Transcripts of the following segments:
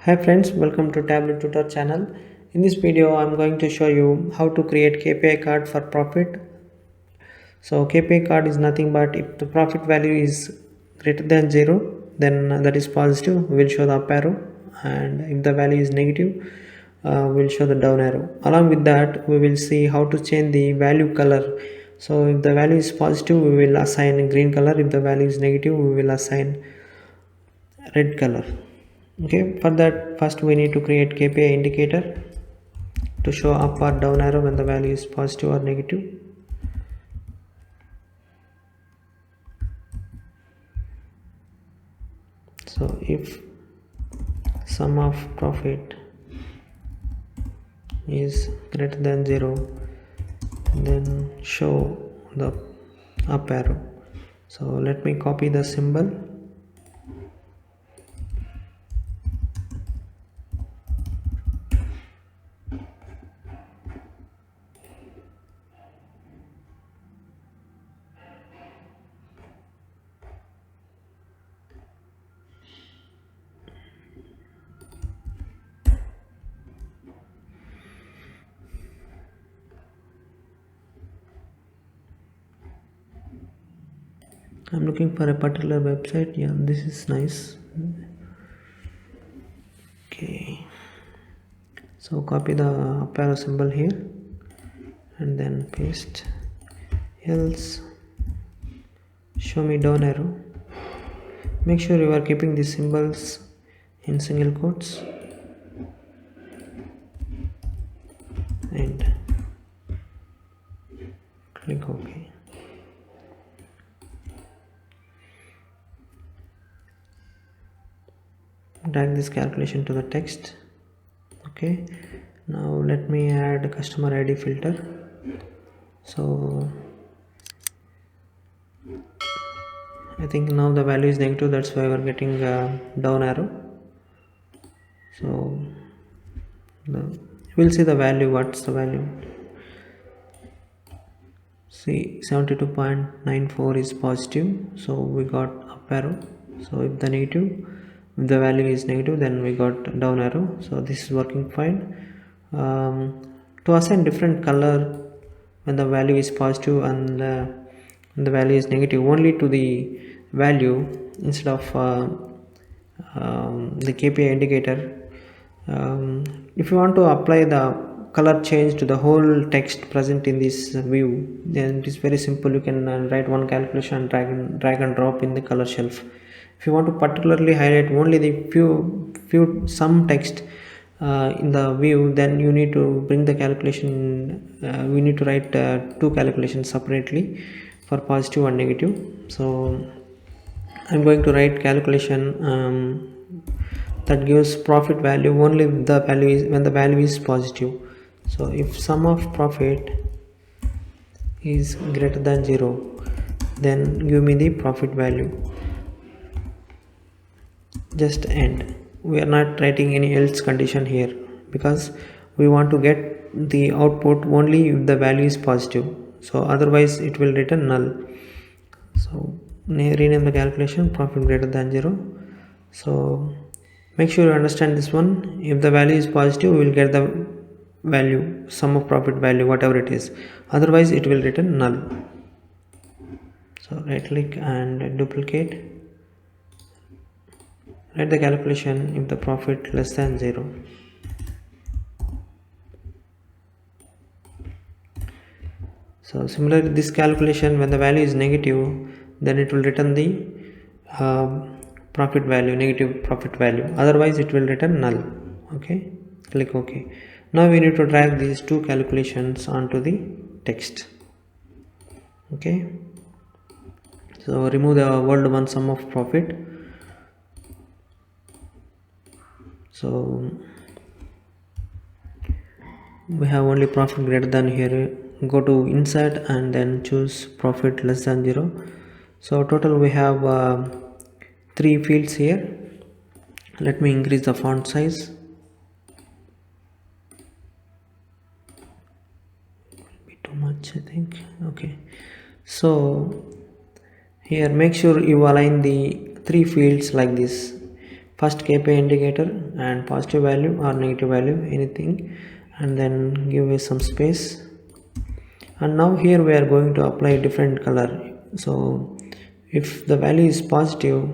Hi friends, welcome to Tableau Tutor channel. In this video, I'm going to show you how to create KPI card for profit. So KPI card is nothing but if the profit value is greater than 0, then that is positive, we'll show the up arrow, and if the value is negative, we'll show the down arrow. Along with that, we will see how to change the value color. So if the value is positive, we will assign green color. If the value is negative, we will assign red color. Okay, for that first we need to create KPI indicator to show up or down arrow when the value is positive or negative. So if sum of profit is greater than 0, then show the up arrow. So let me copy the symbol. I'm looking for a particular website. Yeah, this is nice. Okay, so copy the up arrow symbol here and then paste. Else show me down arrow. Make sure you are keeping these symbols in single quotes and click OK. Drag this calculation to the text. Okay, now let me add a customer ID filter. So I think now the value is negative, that's why we're getting down arrow. So we'll see the value. What's the value? See, 72.94 is positive, so we got up arrow. So if the value is negative, then we got down arrow. So this is working fine. To assign different color when the value is positive and the value is negative, only to the value instead of the KPI indicator. If you want to apply the color change to the whole text present in this view, then it is very simple. You can write one calculation and drag and drop in the color shelf. If you want to particularly highlight only the some text in the view, then you need to bring the calculation. We need to write two calculations separately for positive and negative. So I'm going to write calculation that gives profit value only when the value is positive. So if sum of profit is greater than 0, then give me the profit value. Just end. We are not writing any else condition here because we want to get the output only if the value is positive. So otherwise it will return null. So rename the calculation profit greater than 0. So make sure you understand this one. If the value is positive, we will get the value, sum of profit value, whatever it is. Otherwise it will return null. So right click and duplicate. Write the calculation if the profit less than 0. So similarly, this calculation, when the value is negative, then it will return the profit value, negative profit value. Otherwise it will return null. Okay, click OK. Now we need to drag these two calculations onto the text. Okay, so remove the world one sum of profit. So we have only profit greater than here. Go to insert and then choose profit less than 0. So total we have 3 fields here. Let me increase the font size. Be too much, I think. Okay, so here make sure you align the 3 fields like this. first KPI indicator and positive value or negative value, anything, and then give it some space. And now here we are going to apply different color. So if the value is positive,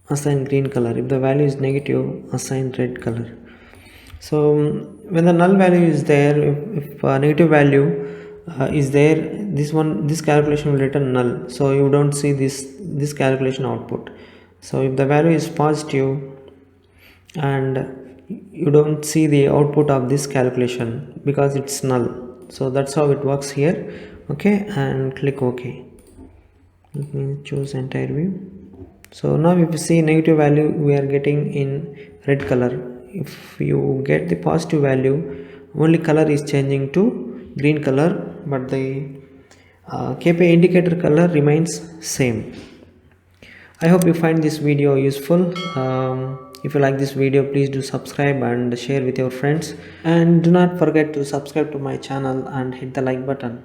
assign green color. If the value is negative, assign red color. So when the null value is there, if negative value is there, this calculation will return null, so you don't see this calculation output. So if the value is positive, and you don't see the output of this calculation because it's null. So that's how it works here. Okay, and click OK. Let me choose entire view. So now if you see negative value, we are getting in red color. If you get the positive value, only color is changing to green color, but the KPI indicator color remains same. I hope you find this video useful. If you like this video, please do subscribe and share with your friends, and do not forget to subscribe to my channel and hit the like button.